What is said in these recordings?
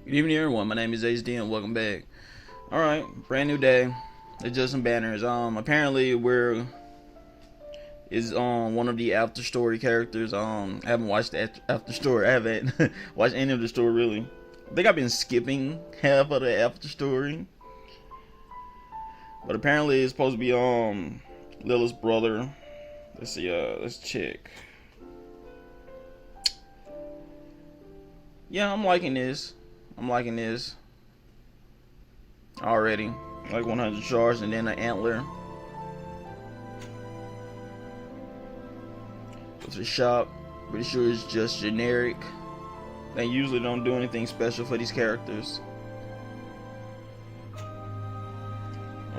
Good evening, everyone. My name is HD, and welcome back. All right, brand new day. Adjust some banners. Apparently we're is one of the after story characters. I haven't watched the after story. I haven't watched any of the story really. I think I've been skipping half of the after story, but apparently it's supposed to be Lila's brother. Let's see. Let's check. Yeah, I'm liking this. I'm liking this already. Like 100 shards and then an antler. Go to the shop. Pretty sure it's just generic. They usually don't do anything special for these characters.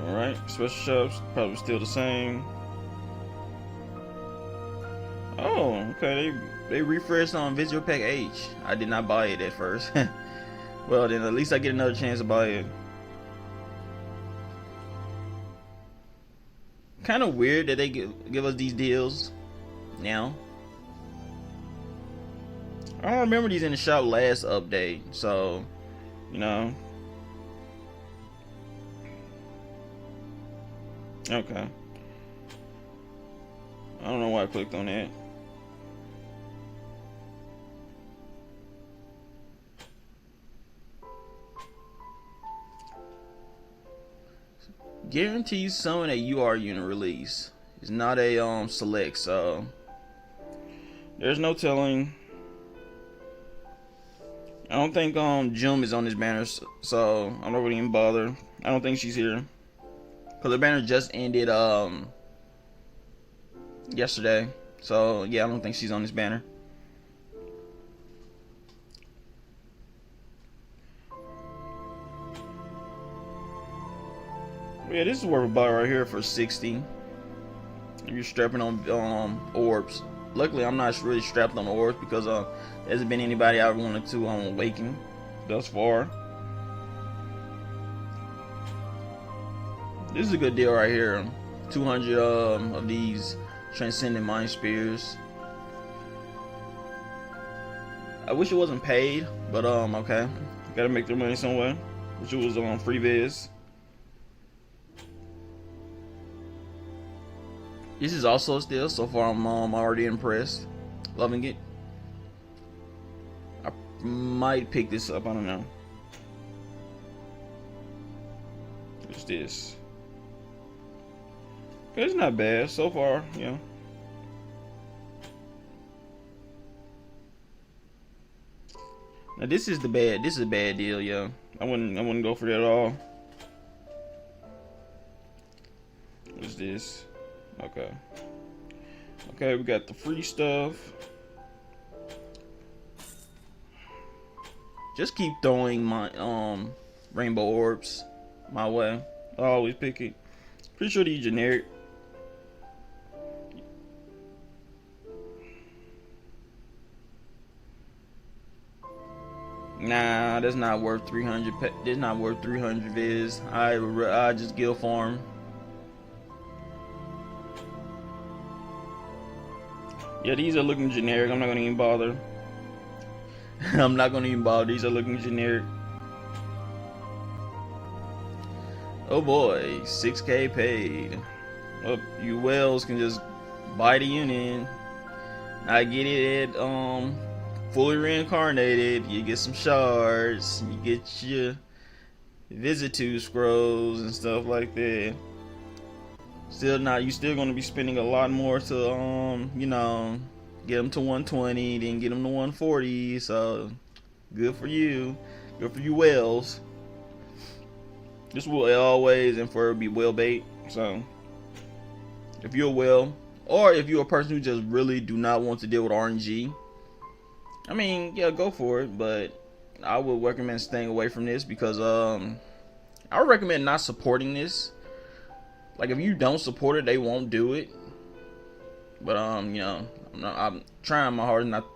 Alright, special shops probably still the same. Oh, okay, they refreshed on Visual Pack H. I did not buy it at first. Well, then at least I get another chance to buy it. Kind of weird that they give us these deals now. I don't remember these in the shop last update, so you know. Okay. I don't know why I clicked on that. Guarantees summon a UR unit release. It's not a select, so there's no telling. I don't think Jum is on this banner, so I'm not really even bother. I don't think she's here because the banner just ended yesterday. So yeah, I don't think she's on this banner. Yeah, this is worth a buy right here for 60. If you're strapping on orbs. Luckily, I'm not really strapped on orbs because there hasn't been anybody I wanted to awaken thus far. This is a good deal right here. 200 of these transcendent mind spears. I wish it wasn't paid, but okay. Gotta make their money some way. Wish it was on free viz. This is also a steal. So far, I'm already impressed. Loving it. I might pick this up. I don't know. What's this? Okay, it's not bad so far. Yeah. Now this is the bad. This is a bad deal, yeah. I wouldn't go for that at all. What's this? Okay. Okay, we got the free stuff. Just keep throwing my rainbow orbs my way. I always pick it. Pretty sure these generic. Nah, that's not worth 300. That's not worth 300 viz. I just guild farm. Yeah, these are looking generic. I'm not gonna even bother. I'm not gonna even bother. These are looking generic. Oh boy, 6K paid. Oh, you whales can just buy the unit. I get it at fully reincarnated. You get some shards. You get your Visitu scrolls and stuff like that. You still gonna be spending a lot more to you know, get them to 120, then get them to 140. So good for you whales. This will always and forever be whale bait. So if you're a whale, or if you're a person who just really do not want to deal with RNG, I mean, yeah, go for it, but I would recommend staying away from this because I would recommend not supporting this. Like, if you don't support it, they won't do it. But you know, I'm trying my hardest not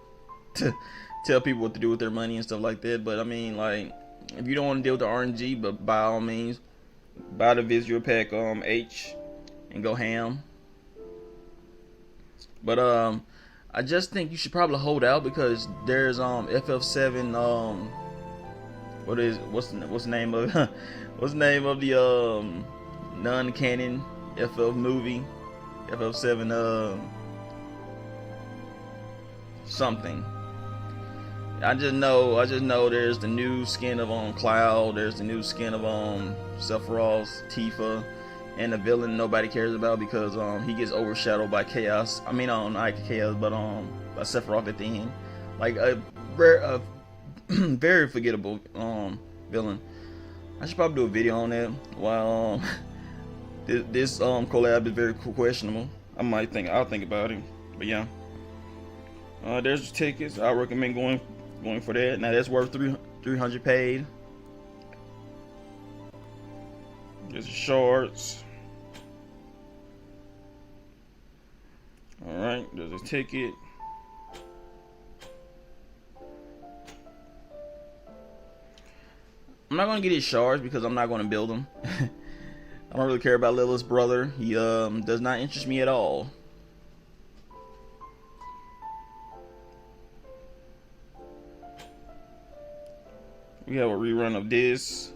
to tell people what to do with their money and stuff like that. But I mean, like, if you don't want to deal with the RNG, but by all means, buy the Visual Pack H and go ham. But I just think you should probably hold out because there's FF7 what's the name of what's the name of the non-canon FF movie, FF7 something. I just know there's the new skin of Cloud, there's the new skin of Sephiroth, Tifa, and the villain nobody cares about because he gets overshadowed by Chaos. I mean not Chaos, but by Sephiroth at the end. Like a very forgettable villain. I should probably do a video on that. While this collab is very questionable. I'll think about it. But yeah. There's the tickets. I recommend going for that. Now that's worth 300 paid. There's the shorts. Alright, there's a ticket. I'm not gonna get his shards because I'm not gonna build them. I don't really care about Lilith's brother. He does not interest me at all. We have a rerun of this.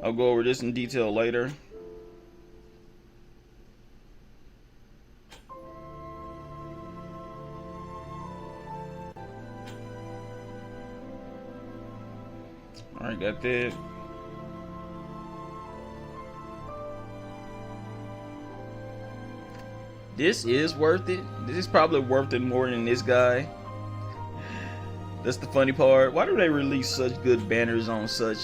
I'll go over this in detail later. Alright, got that. This is worth it. This is probably worth it more than this guy. That's the funny part. Why do they release such good banners on such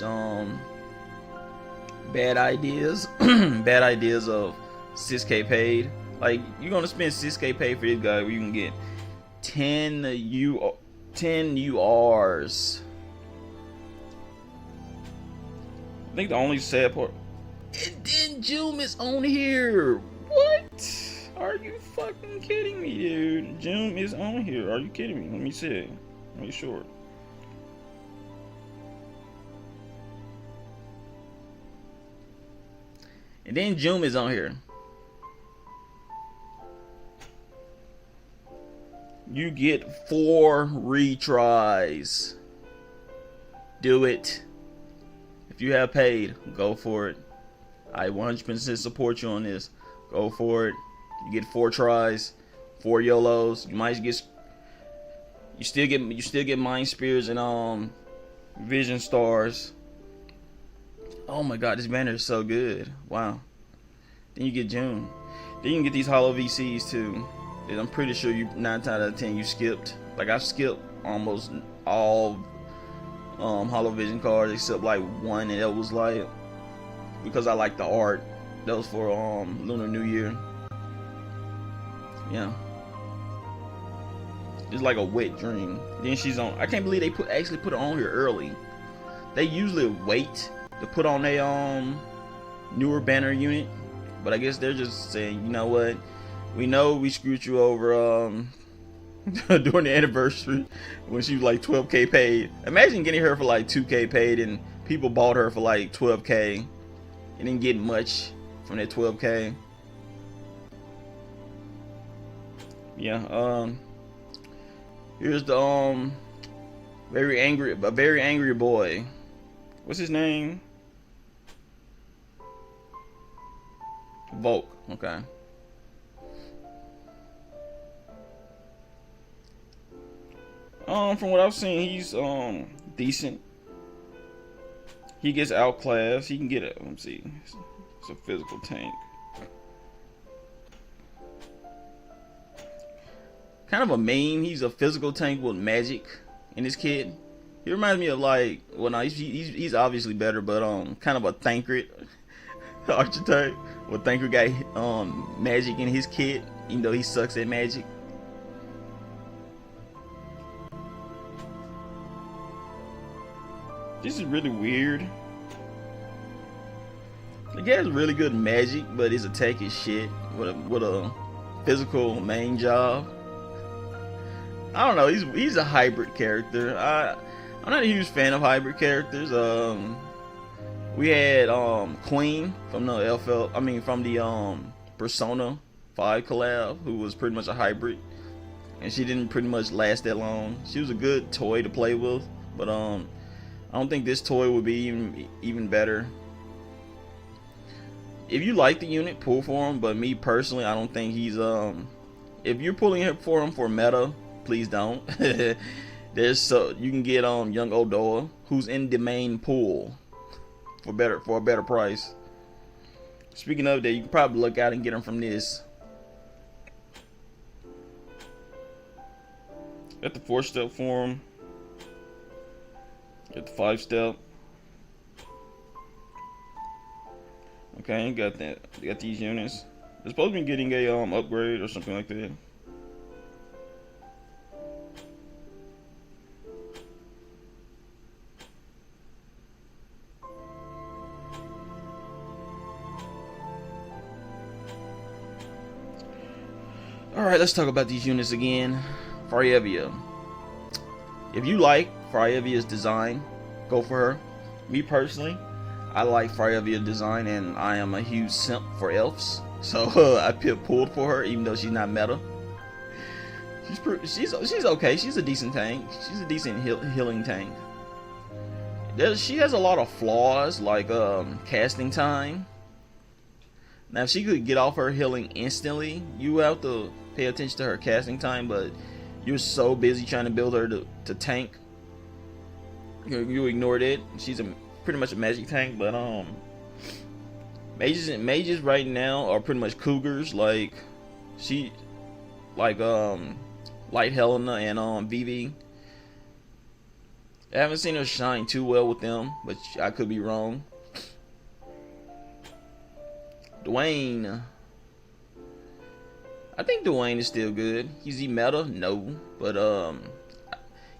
bad ideas? Bad ideas of 6K paid. Like, you're gonna spend 6K paid for this guy where you can get 10 URs. I think the only sad part, and then June is on here. What? Are you fucking kidding me, dude? June is on here. Are you kidding me? Let me see. Make sure. And then June is on here. You get 4 retries. Do it. If you have paid, go for it. I 100% support you on this. Go for it. You get 4 tries, 4 YOLOs. You might get, you still get Mind Spears and Vision Stars. Oh my God, this banner is so good. Wow. Then you get June. Then you can get these Holo VCs too. And I'm pretty sure you 9 times out of 10 you skipped. Like I skipped almost all Holo Vision cards except like one, and that was like because I like the art. That was for Lunar New Year. Yeah. It's like a wet dream. Then she's on. I can't believe they actually put her on here early. They usually wait to put on a newer banner unit, but I guess they're just saying, you know what? We know we screwed you over during the anniversary when she was like 12K paid. Imagine getting her for like 2K paid and people bought her for like 12K and didn't get much from that 12K. Yeah. Here's the very angry boy. What's his name? Volke. Okay. From what I've seen, he's decent. He gets outclassed. He can get it. Let me see. It's a physical tank. Kind of a meme. He's a physical tank with magic in his kit. He reminds me of like, well, no, he's obviously better, but kind of a Thancred archetype. Well, Thancred got magic in his kit, even though he sucks at magic. This is really weird. The guy has really good magic, but his attack is shit with a physical main job. I don't know. He's a hybrid character. I'm not a huge fan of hybrid characters. We had Queen from the Persona 5 collab, who was pretty much a hybrid, and she didn't pretty much last that long. She was a good toy to play with, but I don't think this toy would be even better. If you like the unit, pull for him. But me personally, I don't think he's If you're pulling for him for meta, please don't. There's you can get young Odoa, who's in the main pool for a better price. Speaking of that, you can probably look out and get him from this. Got the 4-step for him. Got the 5-step. Okay, got that. Got these units. They're supposed to be getting a upgrade or something like that. Alright, let's talk about these units again. Faryevia. If you like Faryevia's design, go for her. Me personally, I like Faryevia's design, and I am a huge simp for elves. So I pulled for her, even though she's not meta. She's okay. She's a decent tank. She's a decent healing tank. She has a lot of flaws, like casting time. Now, if she could get off her healing instantly, you have to pay attention to her casting time. But you're so busy trying to build her to tank, you ignored it. She's pretty much a magic tank, but mages right now are pretty much cougars. Like Light Helena and Vivi. I haven't seen her shine too well with them, but I could be wrong. Dwayne. I think Dwayne is still good. He's he meta? No. But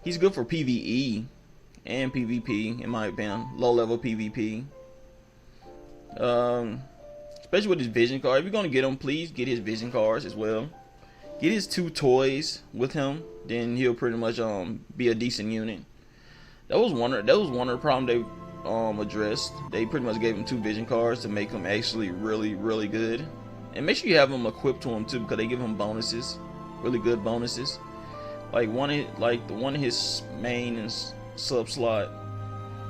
he's good for PvE and PvP, in my opinion. Low level PvP. Especially with his vision card. If you're gonna get him, please get his vision cards as well. Get his 2 toys with him, then he'll pretty much be a decent unit. That was one of the problems they addressed. They pretty much gave him 2 vision cards to make him actually really good. And make sure you have him equipped to him too, because they give him bonuses, really good bonuses. Like the one in his main and sub slot.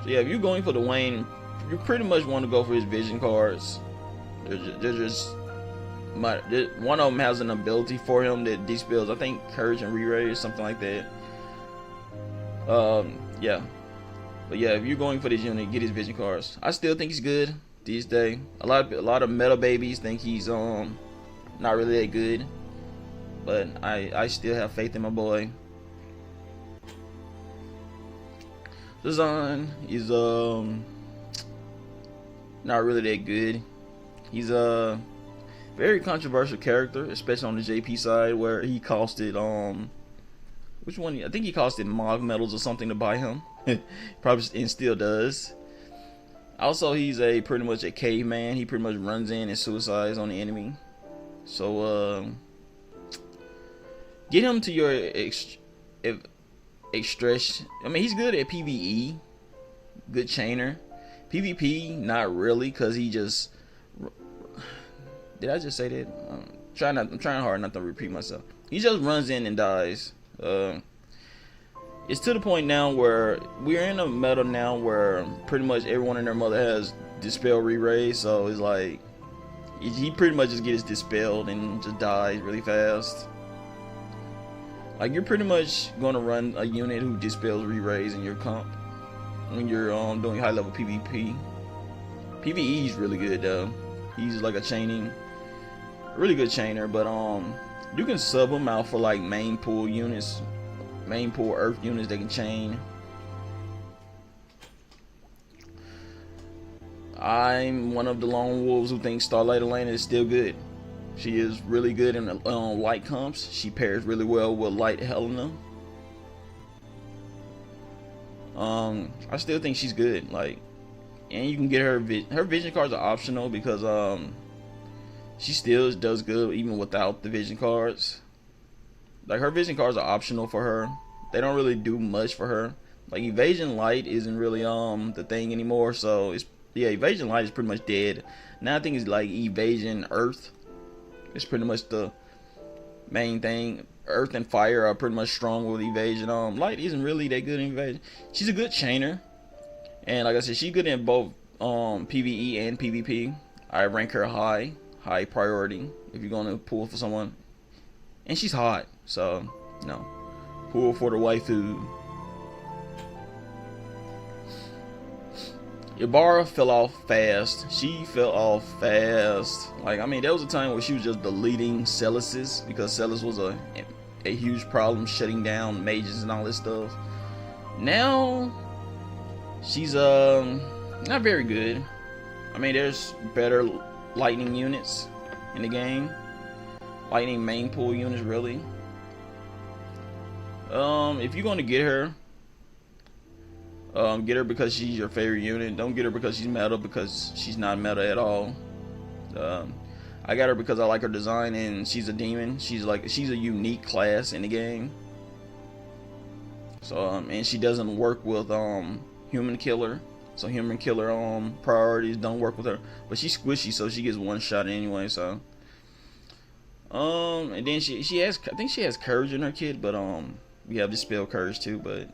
So yeah, if you're going for the Wayne, you pretty much want to go for his vision cards. They're just one of them has an ability for him that dispels, I think, courage and re-raise or something like that. Yeah. But yeah, if you're going for this unit, get his vision cards. I still think he's good these days. A lot of meta babies think he's not really that good, but I still have faith in my boy. Design is not really that good. He's a very controversial character, especially on the JP side, where he costed which one? I think he costed Mog medals or something to buy him. Probably, and still does. Also, he's pretty much a caveman. He pretty much runs in and suicides on the enemy. So get him to your extract. I mean, he's good at PvE, good chainer. PvP, not really, cause he just. Did I just say that? I'm trying hard not to repeat myself. He just runs in and dies. It's to the point now where we're in a meta now where pretty much everyone and their mother has dispel re-raise, so it's like he pretty much just gets dispelled and just dies really fast. Like, you're pretty much gonna run a unit who dispels re-raise in your comp when you're doing high level PvP. PvE is really good though. He's like a chaining, really good chainer, but you can sub him out for like main pool units, main pool earth units that can chain. I'm one of the lone wolves who think Starlight Elena is still good. She is really good in light comps. She pairs really well with Light Helena. I still think she's good. Like, and you can get her vision cards are optional because she still does good even without the vision cards. Like, her vision cards are optional for her. They don't really do much for her. Like, evasion light isn't really the thing anymore. So it's, yeah, evasion light is pretty much dead. Now I think it's like evasion earth. It's pretty much the main thing. Earth and fire are pretty much strong with evasion. Light isn't really that good in evasion. She's a good chainer. And like I said, she's good in both PvE and PvP. I rank her high priority if you're gonna pull for someone. And she's hot, so you know, pull for the waifu. Ibarra fell off fast. She fell off fast. Like, I mean, there was a time where she was just deleting Celices because Celis was a huge problem, shutting down mages and all this stuff. Now she's not very good. I mean, there's better lightning units in the game. Lightning main pool units, really. If you're gonna get her because she's your favorite unit. Don't get her because she's meta, because she's not meta at all. I got her because I like her design, and she's a demon. She's a unique class in the game. So and she doesn't work with human killer. So human killer priorities don't work with her. But she's squishy, so she gets one shot anyway. So and then she has, I think she has courage in her kit, but we have this spell courage too. But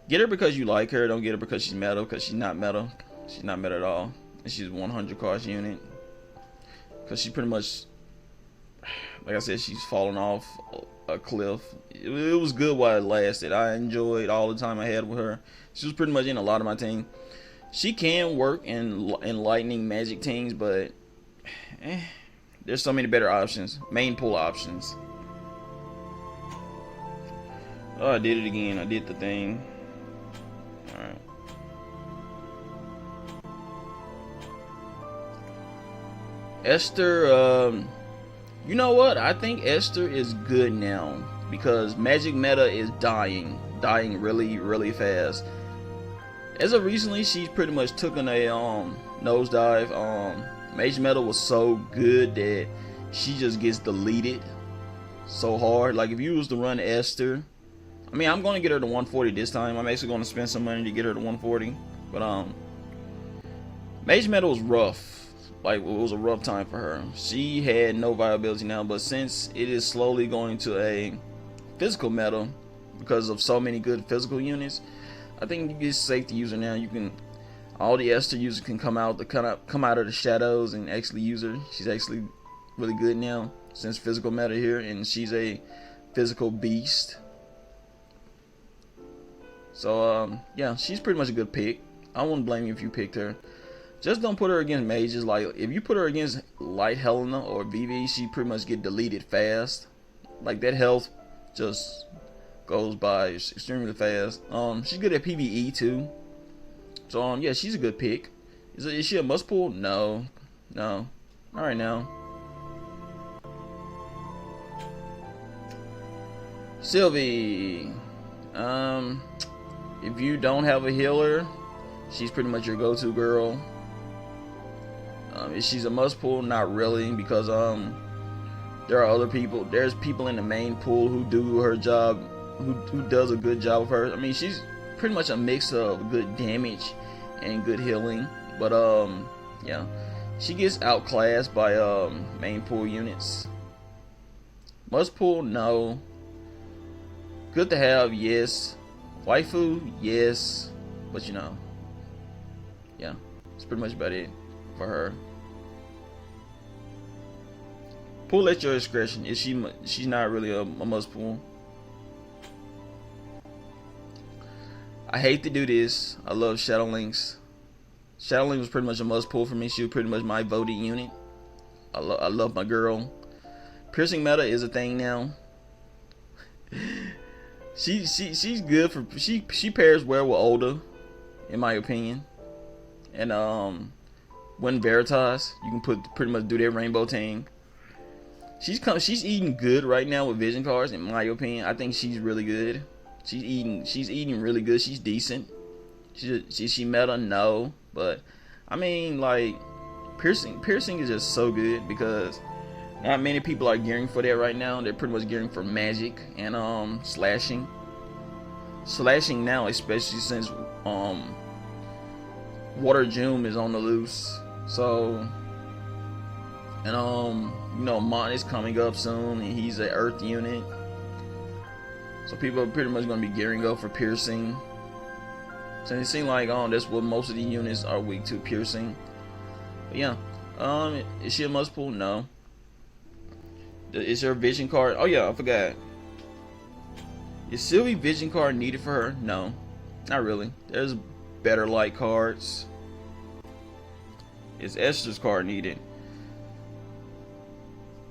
get her because you like her. Don't get her because she's meta, because she's not meta. She's not meta at all. And she's a 100 cost unit. Because she pretty much, like I said, she's falling off a cliff. It was good while it lasted. I enjoyed all the time I had with her. She was pretty much in a lot of my team. She can work in lightning magic teams, but there's so many better options. Main pool options. Oh, I did it again. I did the thing. Alright. Esther, you know what? I think Esther is good now because magic meta is dying really, really fast. As of recently, she's pretty much taken a nosedive. Mage meta was so good that she just gets deleted so hard. Like if you was to run Esther, I mean, I'm gonna get her to 140 this time. I'm actually gonna spend some money to get her to 140. But Mage meta was rough. Like, it was a rough time for her. She had no viability now, but since it is slowly going to a physical meta because of so many good physical units, I think it's safe to use her now. You can, all the Esther users can come out of the shadows and actually use her. She's actually really good now since physical meta here, and she's a physical beast. So yeah, she's pretty much a good pick. I won't blame you if you picked her. Just don't put her against mages. Like if you put her against Light Helena or Vivi, she pretty much get deleted fast. Like that health just goes by extremely fast. She's good at PvE too. So yeah, she's a good pick. Is she a must pull? No. All right now. Sylvie. If you don't have a healer, she's pretty much your go-to girl. If she's a must pull, not really, because there are other people. There's people in the main pool who do her job, who does a good job of her. I mean, she's pretty much a mix of good damage and good healing. But yeah, she gets outclassed by main pool units. Must pull, no. Good to have, yes. Waifu, yes. But you know, yeah, that's pretty much about it for her. Pull at your discretion. She's not really a must pull. I hate to do this. I love Shadow Lynx. Shadow Lynx was pretty much a must pull for me. She was pretty much my voted unit. I love my girl. Piercing meta is a thing now. She's good for she pairs well with Olda, in my opinion. And when Veritas, you can pretty much do that rainbow team. She's eating good right now with vision cards, in my opinion. I think she's really good. She's eating really good. She's decent. She meta, no, but I mean, like, piercing is just so good because not many people are gearing for that right now. They're pretty much gearing for magic and slashing now, especially since Water June is on the loose. So, and you know, Mont is coming up soon, and he's an Earth unit. So people are pretty much going to be gearing up for piercing. So it seems like that's what most of the units are weak to, piercing. But yeah, is she a must pull? No. Is her vision card? Oh yeah, I forgot. Is Sylvie vision card needed for her? No, not really. There's better light cards. Is Esther's card needed?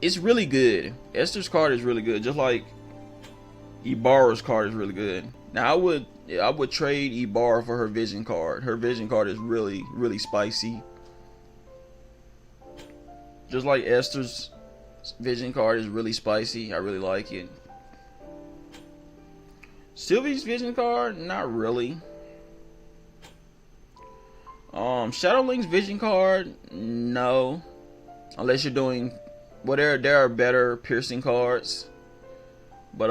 It's really good. Esther's card is really good, just like Ibarra's card is really good. Now I would trade Ibarra for her vision card. Her vision card is really, really spicy. Just like Esther's vision card is really spicy. I really like it. Sylvie's vision card, not really. Shadow Link's vision card, no. Unless you're doing there are better piercing cards. But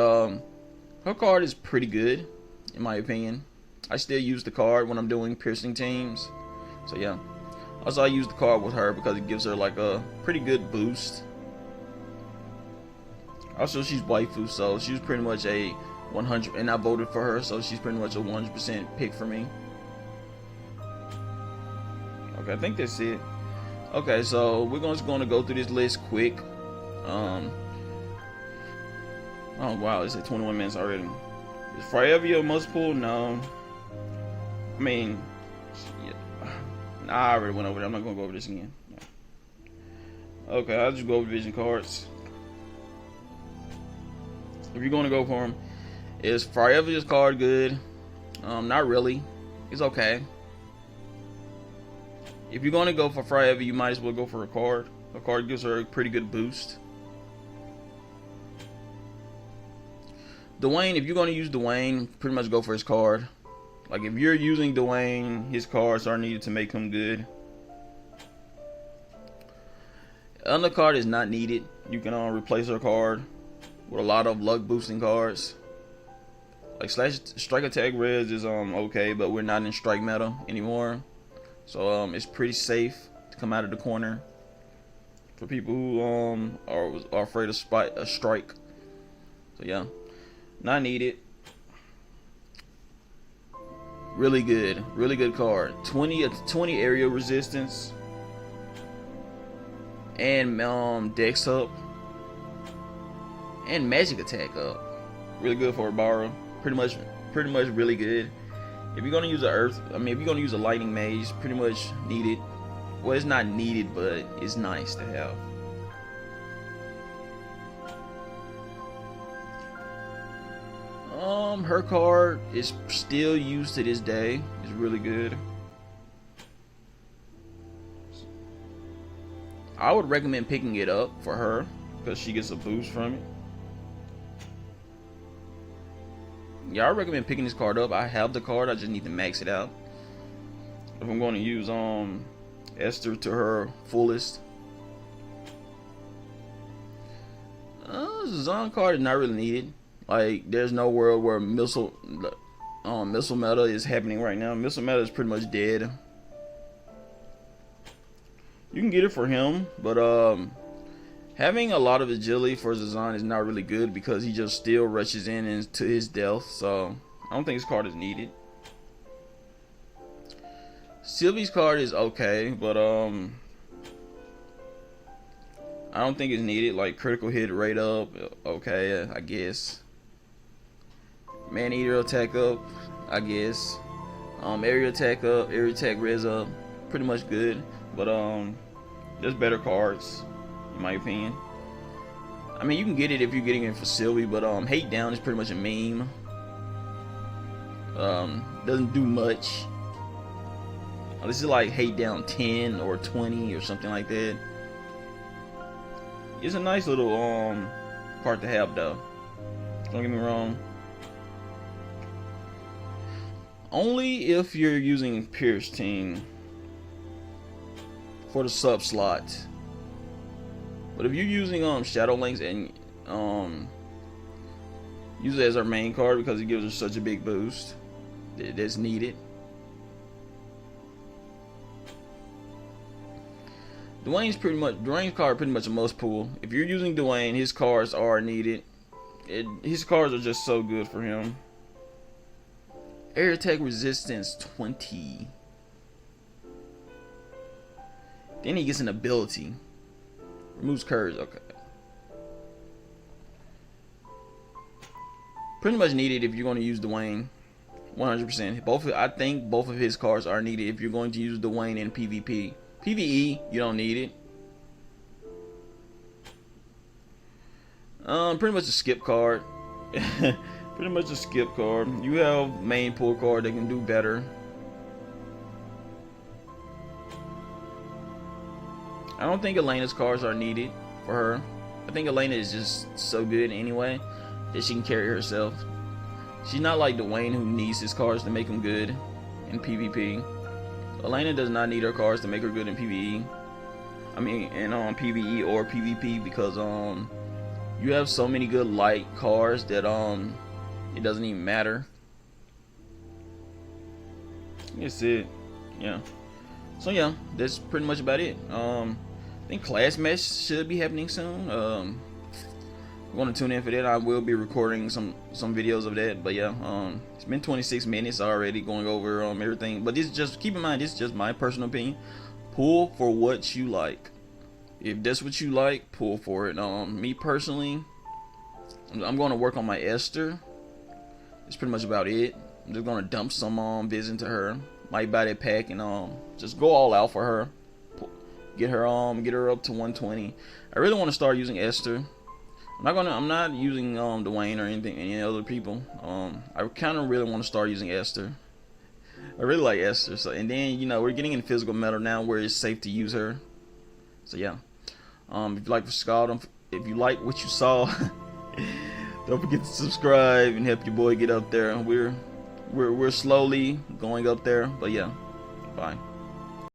her card is pretty good, in my opinion. I still use the card when I'm doing piercing teams. So yeah. Also I use the card with her because it gives her like a pretty good boost. Also she's waifu, so she's pretty much a 100, and I voted for her, so she's pretty much a 100% pick for me. Okay, I think that's it. Okay, so we're just going to go through this list quick. Oh wow, it's at 21 minutes already. Is Fryevia a must pull? No. I mean, yeah. Nah, I already went over there. I'm not going to go over this again. No. Okay, I'll just go over vision cards. If you're going to go for them, is Fryevia's card good? Not really. It's okay. If you're going to go for Fryevia, you might as well go for a card. A card gives her a pretty good boost. Dwayne, if you're going to use Dwayne, pretty much go for his card. Like if you're using Dwayne, his cards are needed to make him good. Undercard is not needed. You can replace her card with a lot of luck boosting cards. Like strike attack res is okay, but we're not in strike meta anymore. So it's pretty safe to come out of the corner for people who are afraid of a strike. So yeah, not needed. Really good card. 20 area resistance and dex up and magic attack up. Really good for Ibarra. Pretty much really good. If you're gonna use if you're gonna use a lightning mage, pretty much needed. Well, it's not needed, but it's nice to have. Her card is still used to this day. It's really good. I would recommend picking it up for her because she gets a boost from it. Yeah, I recommend picking this card up. I have the card, I just need to max it out. If I'm going to use Esther to her fullest. Zon card is not really needed. Like, there's no world where missile meta is happening right now. Missile meta is pretty much dead. You can get it for him, but having a lot of agility for Zazan is not really good because he just still rushes in into his death. So I don't think his card is needed. Sylvie's card is okay, but I don't think it's needed. Like critical hit rate up, okay, I guess. Man eater attack up, I guess. Area attack up, area attack res up, pretty much good. But there's better cards, in my opinion. I mean, you can get it if you're getting it for Sylvie, but hate down is pretty much a meme. Doesn't do much. This is like hate down 10 or 20 or something like that. It's a nice little part to have though. Don't get me wrong. Only if you're using Pierce Team for the sub slot. But if you're using Shadow Links and use it as our main card because it gives her such a big boost that's needed. Dwayne's card pretty much a must pull. If you're using Dwayne, his cards are needed. His cards are just so good for him. Air attack resistance 20. Then he gets an ability. Removes curves. Okay. Pretty much needed if you're going to use Dwayne. 100%. I think both of his cards are needed if you're going to use Dwayne in PvP. PvE, you don't need it. Pretty much a skip card. Pretty much a skip card. You have main pull card that can do better. I don't think Elena's cards are needed for her. I think Elena is just so good anyway that she can carry herself. She's not like Dwayne, who needs his cards to make him good in PvP. Elena does not need her cards to make her good in PvE. I mean, in PvE or PvP, because you have so many good light cards that it doesn't even matter. That's it. Yeah. So yeah, that's pretty much about it. I think class match should be happening soon. I'm gonna tune in for that. I will be recording some videos of that. But yeah, it's been 26 minutes already going over everything. But this just, keep in mind, this is just my personal opinion. Pull for what you like. If that's what you like, pull for it. Me personally, I'm going to work on my Esther. That's pretty much about it. I'm just going to dump some vids into her. Might buy that pack and just go all out for her. Get her up to 120. I really want to start using Esther. I'm not using Dwayne or any other people. I kind of really want to start using Esther. I really like Esther. So, and then, you know, we're getting in physical metal now where it's safe to use her. So yeah. If you like what you saw, don't forget to subscribe and help your boy get up there. We're slowly going up there, but yeah. Bye.